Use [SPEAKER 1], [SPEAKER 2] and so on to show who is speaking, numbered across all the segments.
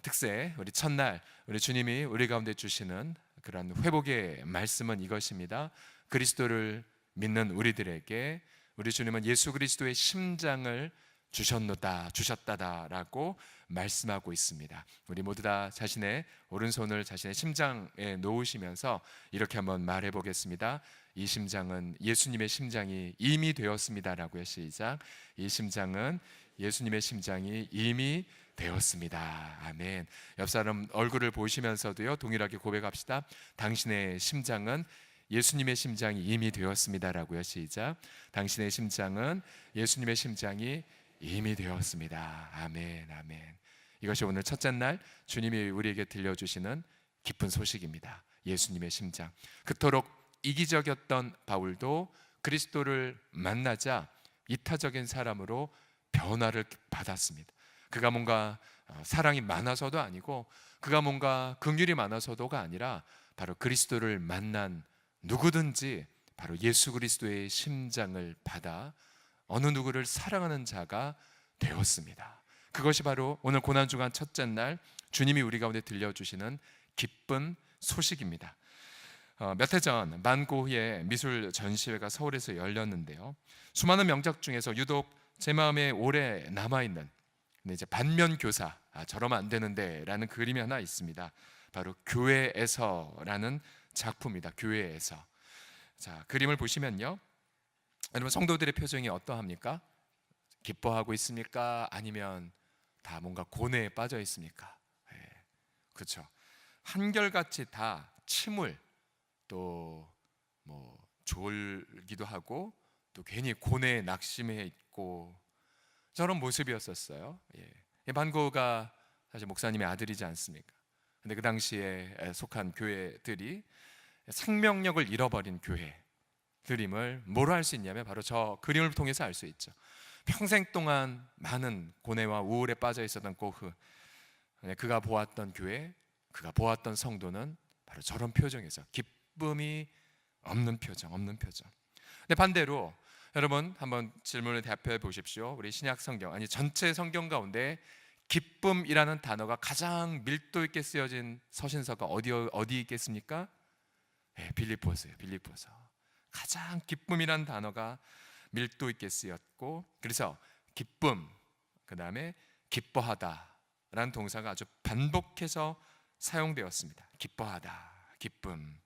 [SPEAKER 1] 특세, 우리 첫날 우리 주님이 우리 가운데 주시는 그런 회복의 말씀은 이것입니다. 그리스도를 믿는 우리들에게 우리 주님은 예수 그리스도의 심장을 주셨다라고 말씀하고 있습니다. 우리 모두 다 자신의 오른손을 자신의 심장에 놓으시면서 이렇게 한번 말해 보겠습니다. 이 심장은 예수님의 심장이 이미 되었습니다라고요. 시작. 이 심장은 예수님의 심장이 이미 되었습니다. 아멘. 옆 사람 얼굴을 보시면서도요, 동일하게 고백합시다. 당신의 심장은 예수님의 심장이 이미 되었습니다라고요. 시작. 당신의 심장은 예수님의 심장이 이미 되었습니다. 아멘, 아멘. 이것이 오늘 첫째 날 주님이 우리에게 들려주시는 기쁜 소식입니다. 예수님의 심장. 그토록 이기적이었던 바울도 그리스도를 만나자 이타적인 사람으로 변화를 받았습니다. 그가 뭔가 사랑이 많아서도 아니고, 그가 뭔가 긍휼이 많아서도가 아니라 바로 그리스도를 만난 누구든지 바로 예수 그리스도의 심장을 받아 어느 누구를 사랑하는 자가 되었습니다. 그것이 바로 오늘 고난주간 첫째 날 주님이 우리 가운데 들려주시는 기쁜 소식입니다. 몇 해 전 만고의 미술 전시회가 서울에서 열렸는데요, 수많은 명작 중에서 유독 제 마음에 오래 남아있는, 근데 이제 반면교사, 저러면 안 되는데 라는 그림이 하나 있습니다. 바로 교회에서라는 작품입니다. 교회에서. 자, 그림을 보시면요, 여러분 성도들의 표정이 어떠합니까? 기뻐하고 있습니까? 아니면 다 뭔가 고뇌에 빠져 있습니까? 네, 그렇죠. 한결같이 다 침울, 또 뭐 졸기도 하고, 또 괜히 고뇌에 낙심해 있고, 저런 모습이었었어요. 반 고흐가 사실 목사님의 아들이지 않습니까? 근데 그 당시에 속한 교회들이 생명력을 잃어버린 교회들임을 뭐로 알 수 있냐면 바로 저 그림을 통해서 알 수 있죠. 평생 동안 많은 고뇌와 우울에 빠져 있었던 고흐, 그가 보았던 교회, 그가 보았던 성도는 바로 저런 표정에서 기쁨이 없는 표정, 없는 표정. 근데 반대로 여러분 한번 질문을 대답해 보십시오. 우리 신약 성경, 아니 전체 성경 가운데 기쁨이라는 단어가 가장 밀도 있게 쓰여진 서신서가 어디 있겠습니까? 네, 빌립보서예요. 빌립보서. 가장 기쁨이라는 단어가 밀도 있게 쓰였고, 그래서 기쁨, 그 다음에 기뻐하다라는 동사가 아주 반복해서 사용되었습니다. 기뻐하다, 기쁨.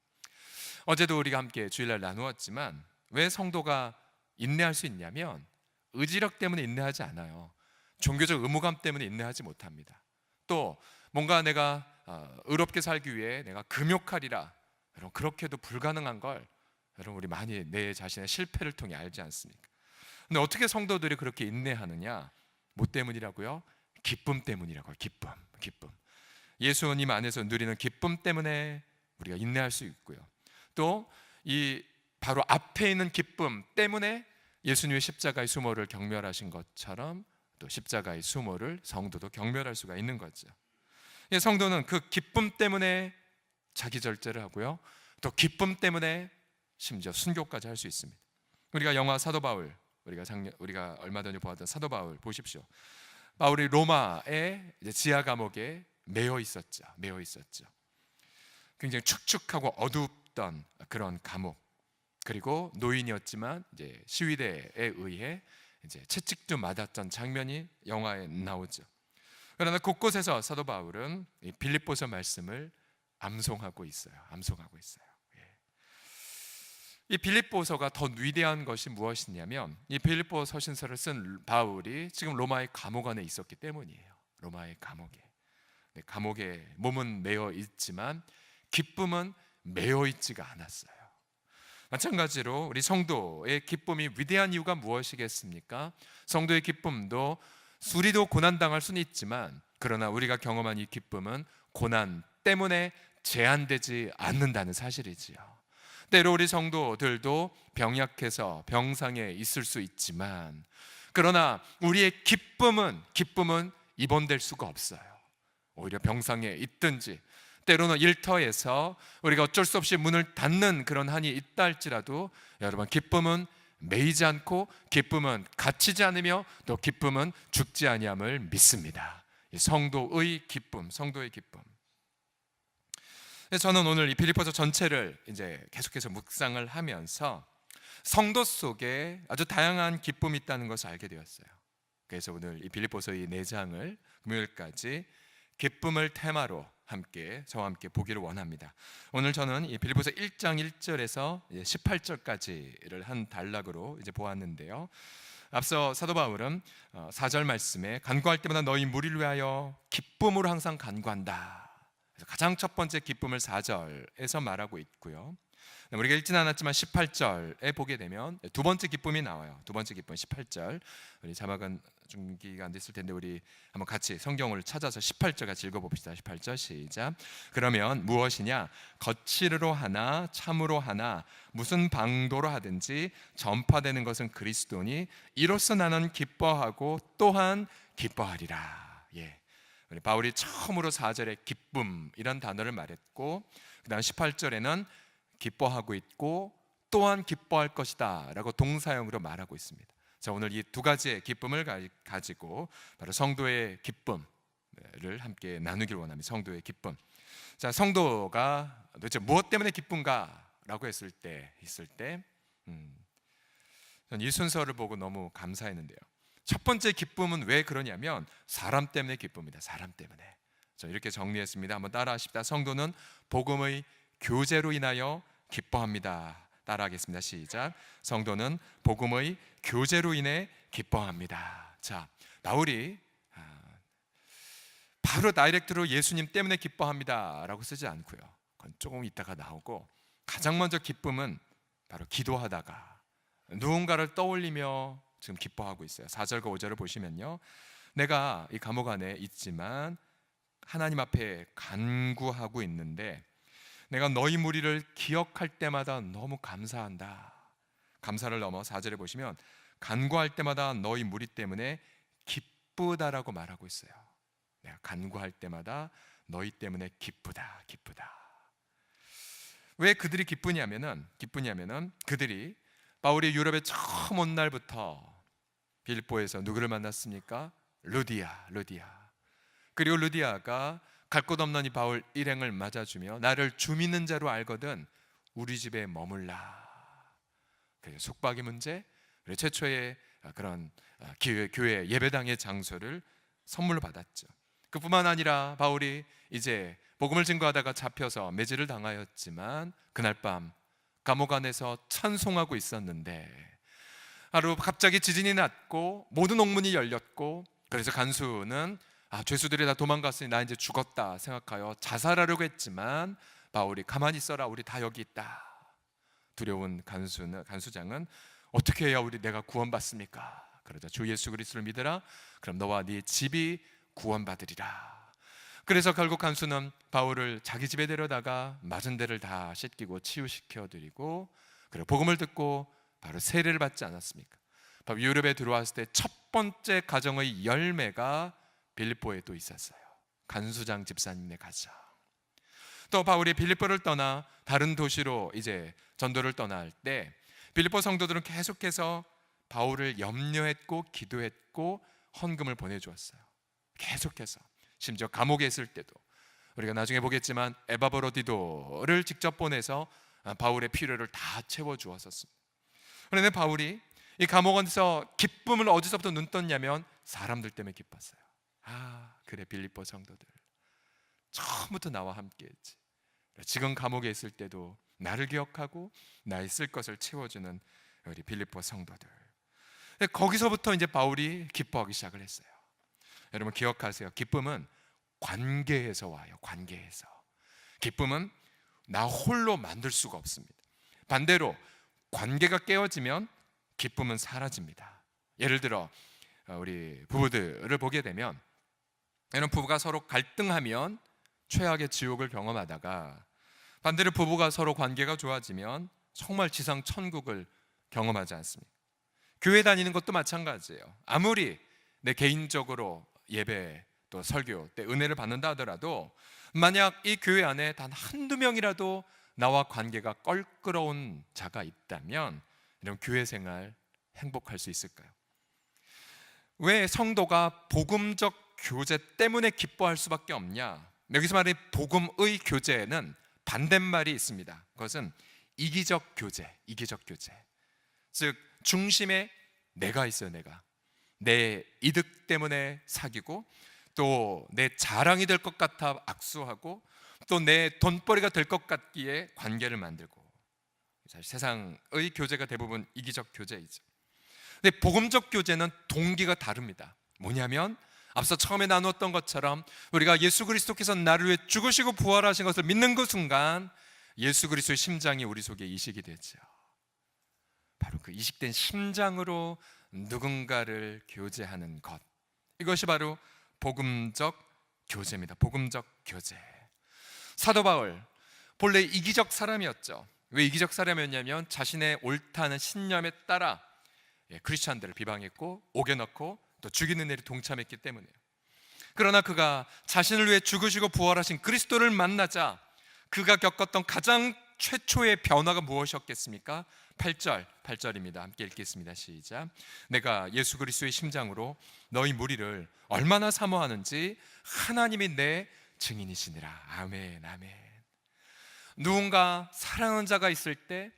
[SPEAKER 1] 어제도 우리가 함께 주일날 나누었지만 왜 성도가 인내할 수 있냐면 의지력 때문에 인내하지 않아요. 종교적 의무감 때문에 인내하지 못합니다. 또 뭔가 내가 의롭게 살기 위해 내가 금욕하리라, 여러분 그렇게도 불가능한 걸 여러분 우리 많이 내 자신의 실패를 통해 알지 않습니까? 근데 어떻게 성도들이 그렇게 인내하느냐? 뭐 때문이라고요? 기쁨 때문이라고요. 기쁨. 예수님 안에서 누리는 기쁨 때문에 우리가 인내할 수 있고요. 또 이 바로 앞에 있는 기쁨 때문에 예수님의 십자가의 수모를 경멸하신 것처럼 또 십자가의 수모를 성도도 경멸할 수가 있는 거죠. 성도는 그 기쁨 때문에 자기 절제를 하고요, 또 기쁨 때문에 심지어 순교까지 할 수 있습니다. 우리가 영화 사도 바울, 우리가 얼마 전에 보았던 사도 바울 보십시오. 바울이 로마의 지하 감옥에 매여 있었죠. 굉장히 축축하고 어둡던 그런 감옥. 그리고 노인이었지만 이제 시위대에 의해 이제 채찍도 맞았던 장면이 영화에 나오죠. 그러나 곳곳에서 사도 바울은 이 빌립보서 말씀을 암송하고 있어요. 이 빌립보서가 더 위대한 것이 무엇이냐면 이 빌립보 서신서를 쓴 바울이 지금 로마의 감옥 안에 있었기 때문이에요. 로마의 감옥에 몸은 매여 있지만 기쁨은 매여 있지가 않았어요. 마찬가지로 우리 성도의 기쁨이 위대한 이유가 무엇이겠습니까? 성도의 기쁨도 우리도 고난당할 수는 있지만, 그러나 우리가 경험한 이 기쁨은 고난 때문에 제한되지 않는다는 사실이지요. 때로 우리 성도들도 병약해서 병상에 있을 수 있지만, 그러나 우리의 기쁨은 입원될 수가 없어요. 오히려 병상에 있든지 때로는 일터에서 우리가 어쩔 수 없이 문을 닫는 그런 한이 있다 할지라도 여러분 기쁨은 매이지 않고 기쁨은 갇히지 않으며 또 기쁨은 죽지 아니함을 믿습니다. 성도의 기쁨, 성도의 기쁨. 저는 오늘 이 빌립보서 전체를 이제 계속해서 묵상을 하면서 성도 속에 아주 다양한 기쁨이 있다는 것을 알게 되었어요. 그래서 오늘 이 빌립보서의 4장을 금요일까지 기쁨을 테마로 함께 저와 함께 보기를 원합니다. 오늘 저는 이 빌립보서 1장 1절에서 18절까지를 한 단락으로 이제 보았는데요. 앞서 사도 바울은 4절 말씀에 간구할 때마다 너희 무리를 위하여 기쁨으로 항상 간구한다. 그래서 가장 첫 번째 기쁨을 4절에서 말하고 있고요. 우리가 읽지는 않았지만 18절에 보게 되면 두 번째 기쁨이 나와요. 두 번째 기쁨 18절. 우리 자막은 준비가 안 됐을 텐데 우리 한번 같이 성경을 찾아서 18절 같이 읽어봅시다. 18절 시작. 그러면 무엇이냐? 거칠으로 하나 참으로 하나 무슨 방도로 하든지 전파되는 것은 그리스도니 이로써 나는 기뻐하고 또한 기뻐하리라. 예. 우리 바울이 처음으로 4절에 기쁨 이런 단어를 말했고 그 다음 18절에는 기뻐하고 있고 또한 기뻐할 것이다 라고 동사형으로 말하고 있습니다. 자, 오늘 이 두 가지의 기쁨을 가지고 바로 성도의 기쁨을 함께 나누기를 원합니다. 성도의 기쁨. 자, 성도가 도대체 무엇 때문에 기쁜가 라고 있을 때 저는 이 순서를 보고 너무 감사했는데요. 첫 번째 기쁨은 왜 그러냐면 사람 때문에 기쁩니다. 사람 때문에. 저 이렇게 정리했습니다. 한번 따라하십시다. 성도는 복음의 교제로 인하여 기뻐합니다. 따라하겠습니다. 시작. 성도는 복음의 교제로 인해 기뻐합니다. 자, 바울이 바로 다이렉트로 예수님 때문에 기뻐합니다 라고 쓰지 않고요. 그건 조금 이따가 나오고 가장 먼저 기쁨은 바로 기도하다가 누군가를 떠올리며 지금 기뻐하고 있어요. 4절과 5절을 보시면요. 내가 이 감옥 안에 있지만 하나님 앞에 간구하고 있는데 내가 너희 무리를 기억할 때마다 너무 감사한다. 감사를 넘어 4절에 보시면 간구할 때마다 너희 무리 때문에 기쁘다라고 말하고 있어요. 내가 간구할 때마다 너희 때문에 기쁘다. 왜 그들이 기쁘냐면은 그들이 바울이 유럽에 처음 온 날부터 빌립보에서 누구를 만났습니까? 루디아. 그리고 루디아가 갈 곳 없는 이 바울 일행을 맞아주며 나를 주 믿는 자로 알거든 우리 집에 머물라. 그래서 숙박의 문제, 그리고 최초의 그런 교회 예배당의 장소를 선물로 받았죠. 그뿐만 아니라 바울이 이제 복음을 증거하다가 잡혀서 매질을 당하였지만 그날 밤 감옥 안에서 찬송하고 있었는데 하루 갑자기 지진이 났고 모든 옥문이 열렸고 그래서 간수는 죄수들이 다 도망갔으니 나 이제 죽었다 생각하여 자살하려고 했지만 바울이 가만히 있어라 우리 다 여기 있다. 두려운 간수장은 어떻게 해야 내가 구원받습니까? 그러자 주 예수 그리스도를 믿으라. 그럼 너와 네 집이 구원받으리라. 그래서 결국 간수는 바울을 자기 집에 데려다가 맞은 데를 다 씻기고 치유시켜 드리고 그리고 복음을 듣고 바로 세례를 받지 않았습니까? 바로 유럽에 들어왔을 때 첫 번째 가정의 열매가 빌립보에 또 있었어요. 간수장 집사님의 가정. 또 바울이 빌립보를 떠나 다른 도시로 이제 전도를 떠날 때 빌립보 성도들은 계속해서 바울을 염려했고 기도했고 헌금을 보내주었어요. 계속해서. 심지어 감옥에 있을 때도 우리가 나중에 보겠지만 에바브로디도를 직접 보내서 바울의 필요를 다 채워주었었습니다. 그런데 바울이 이 감옥원에서 기쁨을 어디서부터 눈 떴냐면 사람들 때문에 기뻤어요. 그래 빌립보 성도들 처음부터 나와 함께했지. 지금 감옥에 있을 때도 나를 기억하고 나의 쓸 것을 채워주는 우리 빌립보 성도들. 거기서부터 이제 바울이 기뻐하기 시작을 했어요. 여러분 기억하세요. 기쁨은 관계에서 와요. 관계에서. 기쁨은 나 홀로 만들 수가 없습니다. 반대로 관계가 깨어지면 기쁨은 사라집니다. 예를 들어 우리 부부들을 보게 되면 이런 부부가 서로 갈등하면 최악의 지옥을 경험하다가 반대로 부부가 서로 관계가 좋아지면 정말 지상 천국을 경험하지 않습니까? 교회 다니는 것도 마찬가지예요. 아무리 내 개인적으로 예배 또 설교 때 은혜를 받는다 하더라도 만약 이 교회 안에 단 한두 명이라도 나와 관계가 껄끄러운 자가 있다면 이런 교회 생활 행복할 수 있을까요? 왜 성도가 복음적 교제 때문에 기뻐할 수밖에 없냐? 여기서 말하는 복음의 교제는 반대말이 있습니다. 그것은 이기적 교제, 이기적 교제. 즉 중심에 내가 있어요. 내 이득 때문에 사귀고, 또 내 자랑이 될 것 같아 악수하고, 또 내 돈벌이가 될 것 같기에 관계를 만들고. 사실 세상의 교제가 대부분 이기적 교제이죠. 근데 복음적 교제는 동기가 다릅니다. 뭐냐면 앞서 처음에 나누었던 것처럼 우리가 예수 그리스도께서 나를 위해 죽으시고 부활하신 것을 믿는 그 순간 예수 그리스도의 심장이 우리 속에 이식이 되죠. 바로 그 이식된 심장으로 누군가를 교제하는 것, 이것이 바로 복음적 교제입니다. 복음적 교제. 사도 바울 본래 이기적 사람이었죠. 왜 이기적 사람이었냐면 자신의 옳다는 신념에 따라 크리스찬들을 비방했고 오겨넣고 또 죽이는 일에 동참했기 때문이에요. 그러나 그가 자신을 위해 죽으시고 부활하신 그리스도를 만나자 그가 겪었던 가장 최초의 변화가 무엇이었겠습니까? 8절입니다. 함께 읽겠습니다. 시작. 내가 예수 그리스도의 심장으로 너희 무리를 얼마나 사모하는지 하나님이 내 증인이시니라. 아멘, 아멘. 누군가 사랑하는 자가 있을 때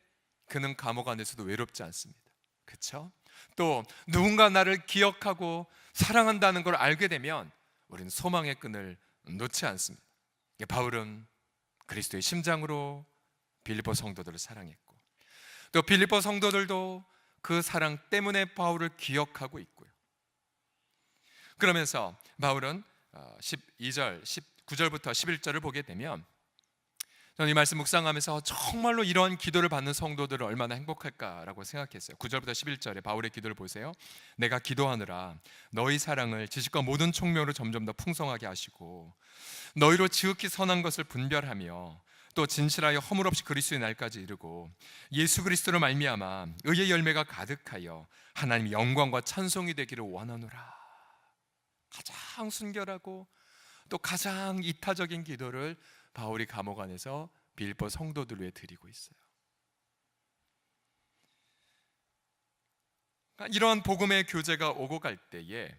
[SPEAKER 1] 그는 감옥 안에서도 외롭지 않습니다. 그렇죠? 또 누군가 나를 기억하고 사랑한다는 걸 알게 되면 우리는 소망의 끈을 놓지 않습니다. 바울은 그리스도의 심장으로 빌립보 성도들을 사랑했고, 또 빌립보 성도들도 그 사랑 때문에 바울을 기억하고 있고요. 그러면서 바울은 12절, 19절부터 11절을 보게 되면, 저는 이 말씀 묵상하면서 정말로 이러한 기도를 받는 성도들은 얼마나 행복할까라고 생각했어요. 9절부터 11절에 바울의 기도를 보세요. 내가 기도하느라 너희 사랑을 지식과 모든 총명으로 점점 더 풍성하게 하시고, 너희로 지극히 선한 것을 분별하며 또 진실하여 허물 없이 그리스도의 날까지 이르고, 예수 그리스도로 말미암아 의의 열매가 가득하여 하나님의 영광과 찬송이 되기를 원하노라. 가장 순결하고 또 가장 이타적인 기도를 바울이 감옥 안에서 빌립보 성도들 위해 드리고 있어요. 이러한 복음의 교제가 오고 갈 때에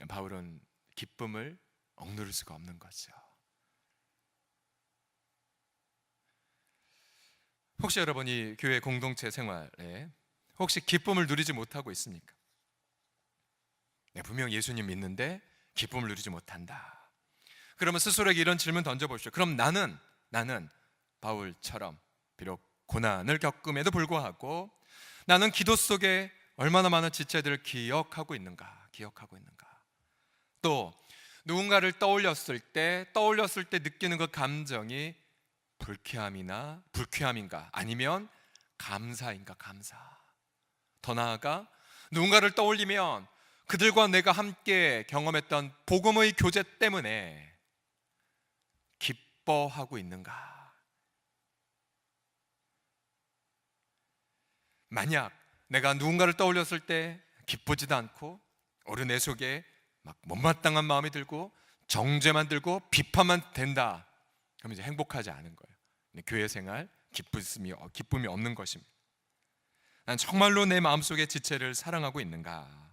[SPEAKER 1] 바울은 기쁨을 억누를 수가 없는 거죠. 혹시 여러분이 교회 공동체 생활에 혹시 기쁨을 누리지 못하고 있습니까? 분명 예수님 믿는데 기쁨을 누리지 못한다. 그러면 스스로에게 이런 질문 던져보십시오. 그럼 나는 바울처럼 비록 고난을 겪음에도 불구하고 나는 기도 속에 얼마나 많은 지체들을 기억하고 있는가? 또 누군가를 떠올렸을 때 느끼는 그 감정이 불쾌함인가? 아니면 감사인가? 더 나아가 누군가를 떠올리면 그들과 내가 함께 경험했던 복음의 교제 때문에 기뻐하고 있는가? 만약 내가 누군가를 떠올렸을 때 기쁘지도 않고 오히려 내 속에 막 못마땅한 마음이 들고 정죄만 들고 비판만 된다, 그럼 이제 행복하지 않은 거예요. 교회 생활 기쁨이 없는 것입니다. 난 정말로 내 마음속의 지체를 사랑하고 있는가?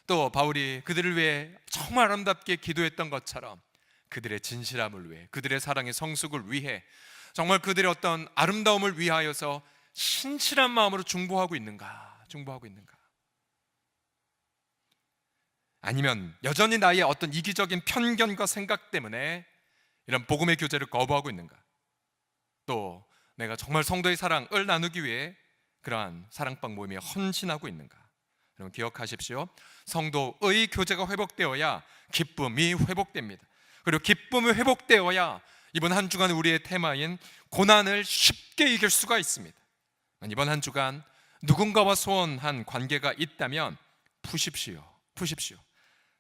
[SPEAKER 1] 또 바울이 그들을 위해 정말 아름답게 기도했던 것처럼 그들의 진실함을 위해, 그들의 사랑의 성숙을 위해, 정말 그들의 어떤 아름다움을 위하여서 신실한 마음으로 중보하고 있는가? 아니면 여전히 나의 어떤 이기적인 편견과 생각 때문에 이런 복음의 교제를 거부하고 있는가? 또 내가 정말 성도의 사랑을 나누기 위해 그러한 사랑방 모임에 헌신하고 있는가? 여러분 기억하십시오. 성도의 교제가 회복되어야 기쁨이 회복됩니다. 그리고 기쁨이 회복되어야 이번 한 주간 우리의 테마인 고난을 쉽게 이길 수가 있습니다. 이번 한 주간 누군가와 소원한 관계가 있다면 푸십시오.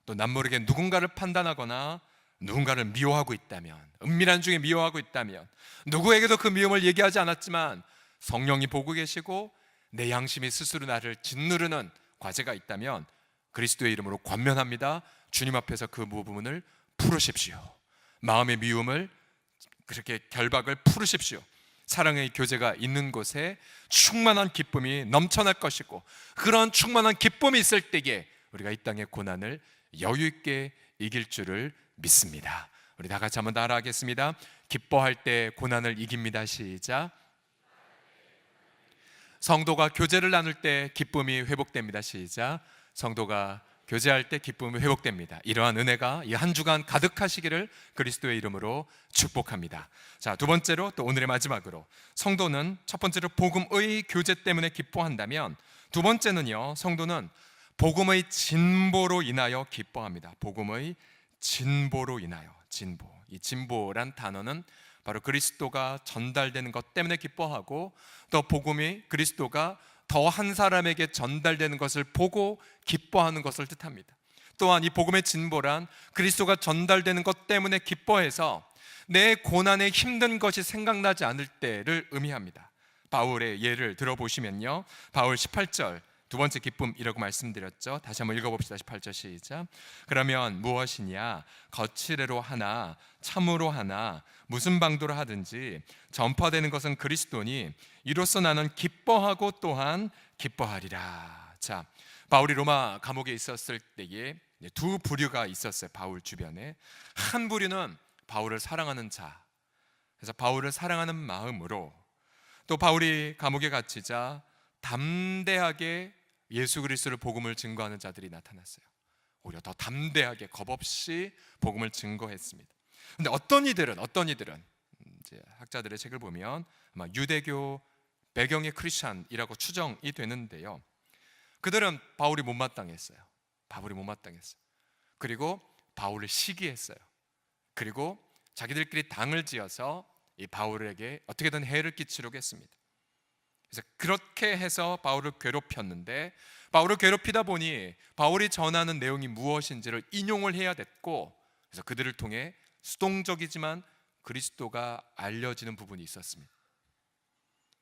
[SPEAKER 1] 또 남모르게 누군가를 판단하거나 누군가를 미워하고 있다면, 은밀한 중에 미워하고 있다면, 누구에게도 그 미움을 얘기하지 않았지만 성령이 보고 계시고 내 양심이 스스로 나를 짓누르는 과제가 있다면 그리스도의 이름으로 권면합니다. 주님 앞에서 그 부분을 풀으십시오. 마음의 미움을, 그렇게 결박을 풀으십시오. 사랑의 교제가 있는 곳에 충만한 기쁨이 넘쳐날 것이고, 그런 충만한 기쁨이 있을 때에 우리가 이 땅의 고난을 여유 있게 이길 줄을 믿습니다. 우리 다 같이 한번 따라하겠습니다. 기뻐할 때 고난을 이깁니다. 시작. 성도가 교제를 나눌 때 기쁨이 회복됩니다. 시작. 성도가 교제할 때 기쁨이 회복됩니다. 이러한 은혜가 이 한 주간 가득하시기를 그리스도의 이름으로 축복합니다. 자, 두 번째로 또 오늘의 마지막으로, 성도는 첫 번째로 복음의 교제 때문에 기뻐한다면, 두 번째는요, 성도는 복음의 진보로 인하여 기뻐합니다. 복음의 진보로 인하여. 진보. 이 진보란 단어는 바로 그리스도가 전달되는 것 때문에 기뻐하고, 또 복음이 그리스도가 더 한 사람에게 전달되는 것을 보고 기뻐하는 것을 뜻합니다. 또한 이 복음의 진보란 그리스도가 전달되는 것 때문에 기뻐해서 내 고난에 힘든 것이 생각나지 않을 때를 의미합니다. 바울의 예를 들어보시면요, 바울 18절 두 번째 기쁨이라고 말씀드렸죠. 다시 한번 읽어봅시다. 18절 시작. 그러면 무엇이냐? 거칠애로 하나 참으로 하나 무슨 방도로 하든지 전파되는 것은 그리스도니 이로써 나는 기뻐하고 또한 기뻐하리라. 자, 바울이 로마 감옥에 있었을 때에 두 부류가 있었어요. 바울 주변에. 한 부류는 바울을 사랑하는 자, 그래서 바울을 사랑하는 마음으로, 또 바울이 감옥에 갇히자 담대하게 예수 그리스도를 복음을 증거하는 자들이 나타났어요. 오히려 더 담대하게 겁 없이 복음을 증거했습니다. 근데 어떤 이들은 이제 학자들의 책을 보면 아마 유대교 배경의 크리스찬이라고 추정이 되는데요, 그들은 바울이 못마땅했어요. 그리고 바울을 시기했어요. 그리고 자기들끼리 당을 지어서 이 바울에게 어떻게든 해를 끼치려고 했습니다. 그래서 그렇게 해서 바울을 괴롭혔는데, 바울을 괴롭히다 보니 바울이 전하는 내용이 무엇인지를 인용을 해야 됐고, 그래서 그들을 통해 수동적이지만 그리스도가 알려지는 부분이 있었습니다.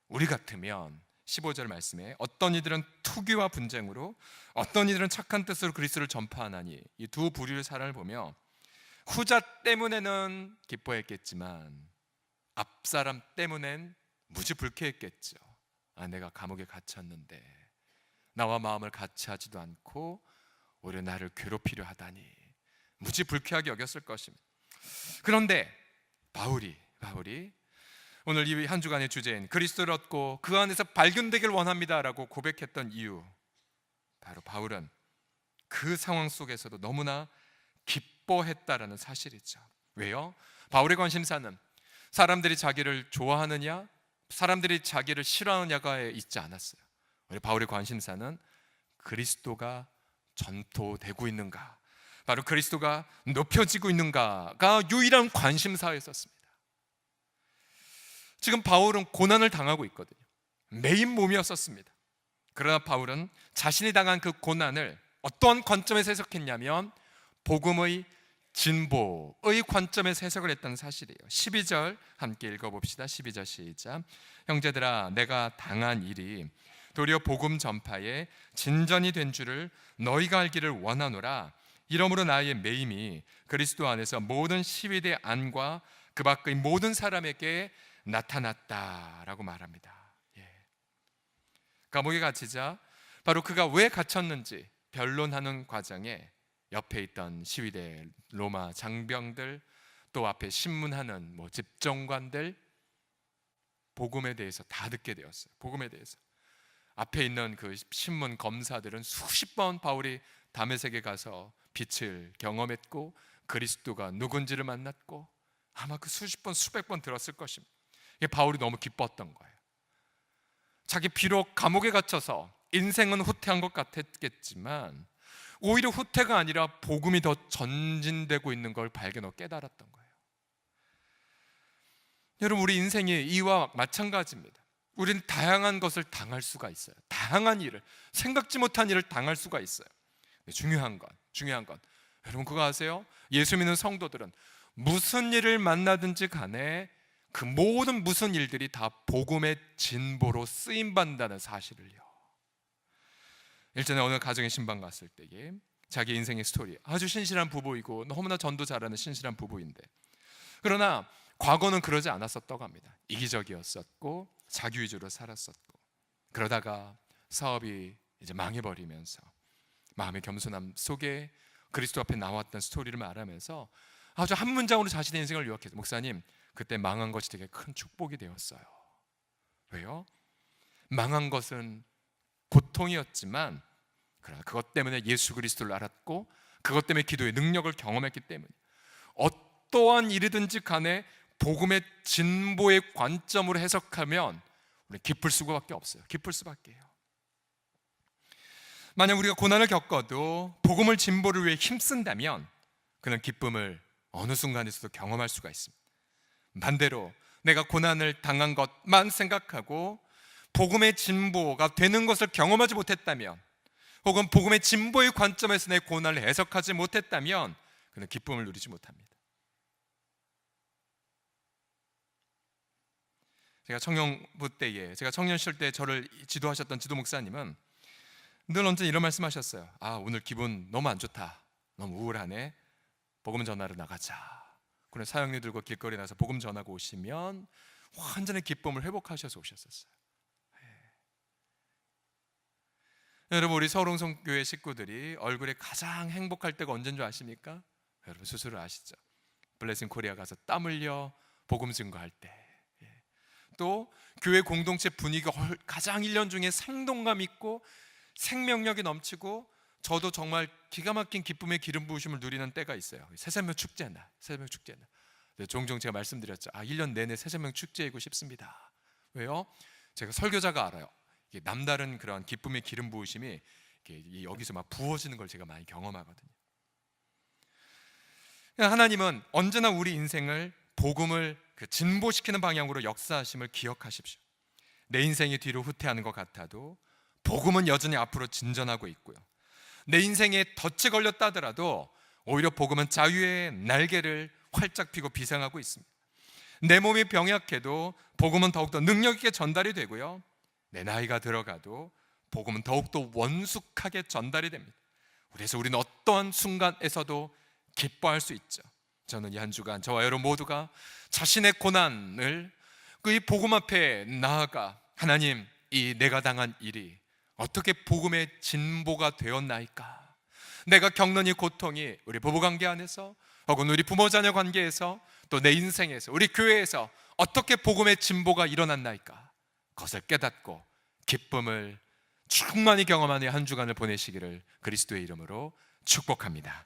[SPEAKER 1] 우리 같으면 15절 말씀에 어떤 이들은 투기와 분쟁으로, 어떤 이들은 착한 뜻으로 그리스도를 전파하나니, 이 두 부류의 사람을 보며 후자 때문에는 기뻐했겠지만 앞사람 때문엔 무지 불쾌했겠죠. 아, 내가 감옥에 갇혔는데 나와 마음을 같이 하지도 않고 오히려 나를 괴롭히려 하다니 무지 불쾌하게 여겼을 것입니다. 그런데 바울이 오늘 이 한 주간의 주제인 그리스도를 얻고 그 안에서 발견되길 원합니다라고 고백했던 이유, 바로 바울은 그 상황 속에서도 너무나 기뻐했다라는 사실이죠. 왜요? 바울의 관심사는 사람들이 자기를 좋아하느냐, 사람들이 자기를 싫어하느냐가 있지 않았어요. 우리 바울의 관심사는 그리스도가 전토되고 있는가, 바로 그리스도가 높여지고 있는가가 유일한 관심사였었습니다. 지금 바울은 고난을 당하고 있거든요. 메인 몸이었었습니다. 그러나 바울은 자신이 당한 그 고난을 어떠한 관점에서 해석했냐면 복음의 진보의 관점에서 해석을 했다는 사실이에요. 12절 함께 읽어봅시다. 12절 시작. 형제들아, 내가 당한 일이 도리어 복음 전파에 진전이 된 줄을 너희가 알기를 원하노라. 이러므로 나의 매임이 그리스도 안에서 모든 시위대 안과 그 밖의 모든 사람에게 나타났다라고 말합니다. 감옥에 갇히자 바로 그가 왜 갇혔는지 변론하는 과정에 옆에 있던 시위대 로마 장병들, 또 앞에 신문하는 집정관들, 복음에 대해서 다 듣게 되었어요. 복음에 대해서 앞에 있는 그 신문 검사들은 수십 번 바울이 다메섹에 가서 빛을 경험했고 그리스도가 누군지를 만났고 아마 그 수십 번 수백 번 들었을 것입니다. 이게 바울이 너무 기뻤던 거예요. 자기 비록 감옥에 갇혀서 인생은 후퇴한 것 같았겠지만 오히려 후퇴가 아니라 복음이 더 전진되고 있는 걸 발견하고 깨달았던 거예요. 여러분, 우리 인생이 이와 마찬가지입니다. 우리는 다양한 것을 당할 수가 있어요. 다양한 일을, 생각지 못한 일을 당할 수가 있어요. 중요한 건 여러분 그거 아세요? 예수 믿는 성도들은 무슨 일을 만나든지 간에 그 모든 무슨 일들이 다 복음의 진보로 쓰임받는다는 사실을요. 일전에 어느 가정에 신방 갔을 때에 자기 인생의 스토리, 아주 신실한 부부이고 너무나 전도 잘하는 신실한 부부인데, 그러나 과거는 그러지 않았었다고 합니다. 이기적이었었고 자기 위주로 살았었고, 그러다가 사업이 이제 망해버리면서 마음의 겸손함 속에 그리스도 앞에 나왔던 스토리를 말하면서 아주 한 문장으로 자신의 인생을 요약해서, 목사님, 그때 망한 것이 되게 큰 축복이 되었어요. 왜요? 망한 것은 고통이었지만, 그러나 그것 때문에 예수 그리스도를 알았고 그것 때문에 기도의 능력을 경험했기 때문에 어떠한 일이든지 간에 복음의 진보의 관점으로 해석하면 우리는 기쁠 수밖에 없어요. 기쁠 수밖에 해요. 만약 우리가 고난을 겪어도 복음을 진보를 위해 힘쓴다면 그는 기쁨을 어느 순간에서도 경험할 수가 있습니다. 반대로 내가 고난을 당한 것만 생각하고 복음의 진보가 되는 것을 경험하지 못했다면, 혹은 복음의 진보의 관점에서 내 고난을 해석하지 못했다면 그는 기쁨을 누리지 못합니다. 제가 청년부 때에, 제가 청년 시절 때 저를 지도하셨던 지도 목사님은 늘 언제나 이런 말씀하셨어요. 오늘 기분 너무 안 좋다, 너무 우울하네, 복음 전하러 나가자. 그래 사역리 들고 길거리에 나서 복음 전하고 오시면 완전히 기쁨을 회복하셔서 오셨었어요. 여러분, 우리 서울홍성교회 식구들이 얼굴에 가장 행복할 때가 언제인 줄 아십니까? 여러분 스스로 아시죠? 블레싱 코리아 가서 땀 흘려 복음 증거할 때, 또 교회 공동체 분위기가 가장 1년 중에 생동감 있고 생명력이 넘치고, 저도 정말 기가 막힌 기쁨의 기름 부으심을 누리는 때가 있어요. 새생명 축제 날, 새생명 축제 날. 종종 제가 말씀드렸죠. 1년 내내 새생명 축제이고 싶습니다. 왜요? 제가 설교자가 알아요. 남다른 그런 기쁨의 기름 부으심이 여기서 막 부어지는 걸 제가 많이 경험하거든요. 하나님은 언제나 우리 인생을, 복음을 진보시키는 방향으로 역사하심을 기억하십시오. 내 인생이 뒤로 후퇴하는 것 같아도 복음은 여전히 앞으로 진전하고 있고요. 내 인생에 덫이 걸렸다 하더라도 오히려 복음은 자유의 날개를 활짝 펴고 비상하고 있습니다. 내 몸이 병약해도 복음은 더욱더 능력 있게 전달이 되고요. 내 나이가 들어가도 복음은 더욱더 원숙하게 전달이 됩니다. 그래서 우리는 어떠한 순간에서도 기뻐할 수 있죠. 저는 이 한 주간 저와 여러분 모두가 자신의 고난을 이 복음 앞에 나아가, 하나님, 이 내가 당한 일이 어떻게 복음의 진보가 되었나이까? 내가 겪는 이 고통이 우리 부부관계 안에서, 혹은 우리 부모 자녀 관계에서, 또 내 인생에서, 우리 교회에서 어떻게 복음의 진보가 일어났나이까? 그것을 깨닫고 기쁨을 충만히 경험하는 한 주간을 보내시기를 그리스도의 이름으로 축복합니다.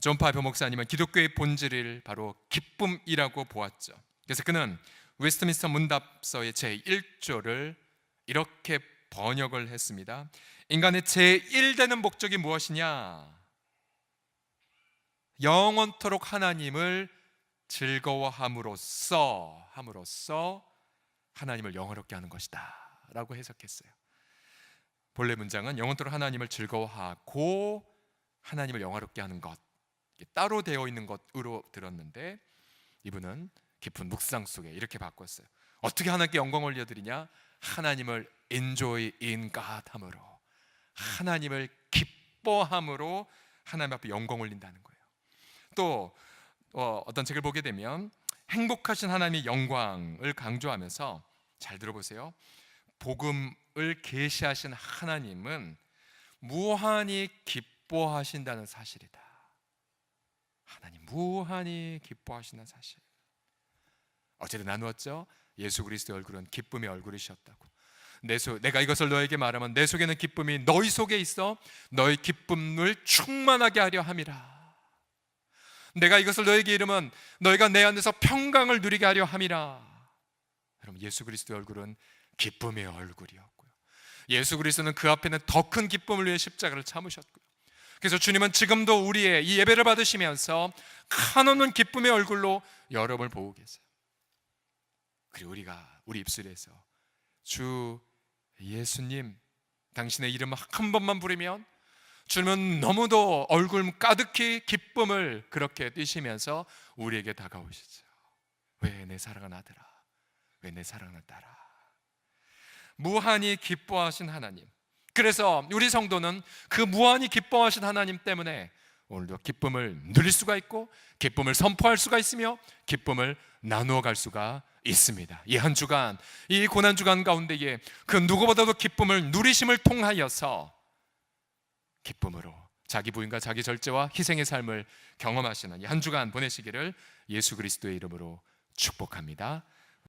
[SPEAKER 1] 존 파이퍼 목사님은 기독교의 본질을 바로 기쁨이라고 보았죠. 그래서 그는 웨스트민스터 문답서의 제1조를 이렇게 번역을 했습니다. 인간의 제1되는 목적이 무엇이냐? 영원토록 하나님을 즐거워함으로써 하나님을 영화롭게 하는 것이다 라고 해석했어요. 본래 문장은 영원토록 하나님을 즐거워하고 하나님을 영화롭게 하는 것, 따로 되어 있는 것으로 들었는데, 이분은 깊은 묵상 속에 이렇게 바꿨어요. 어떻게 하나님께 영광을 올려드리냐? 하나님을 enjoy in God 함으로, 하나님을 기뻐함으로 하나님 앞에 영광 올린다는 거예요. 또 어떤 책을 보게 되면 행복하신 하나님의 영광을 강조하면서, 잘 들어보세요, 복음을 계시하신 하나님은 무한히 기뻐하신다는 사실이다. 하나님 무한히 기뻐하신다는 사실. 어제도 나누었죠. 예수 그리스도의 얼굴은 기쁨의 얼굴이셨다고. 내가 이것을 너에게 말하면 내 속에는 기쁨이 너희 속에 있어 너희 기쁨을 충만하게 하려 함이라. 내가 이것을 너에게 이르면 너희가 내 안에서 평강을 누리게 하려 함이라. 여러분, 예수 그리스도의 얼굴은 기쁨의 얼굴이었고요. 예수 그리스도는 그 앞에는 더 큰 기쁨을 위해 십자가를 참으셨고요. 그래서 주님은 지금도 우리의 이 예배를 받으시면서 한없는 기쁨의 얼굴로 여러분을 보고 계세요. 그리고 우리 입술에서 주 예수님, 당신의 이름 한 번만 부르면 주님은 너무도 얼굴 가득히 기쁨을 그렇게 띠시면서 우리에게 다가오시죠. 왜 내 사랑하는 아들아, 왜 내 사랑하는 딸아. 무한히 기뻐하신 하나님. 그래서 우리 성도는 그 무한히 기뻐하신 하나님 때문에 오늘도 기쁨을 누릴 수가 있고, 기쁨을 선포할 수가 있으며, 기쁨을 나누어 갈 수가 있습니다. 이 한 주간, 이 고난 주간 가운데에 그 누구보다도 기쁨을 누리심을 통하여서 기쁨으로 자기 부인과 자기 절제와 희생의 삶을 경험하시는 이 한 주간 보내시기를 예수 그리스도의 이름으로 축복합니다.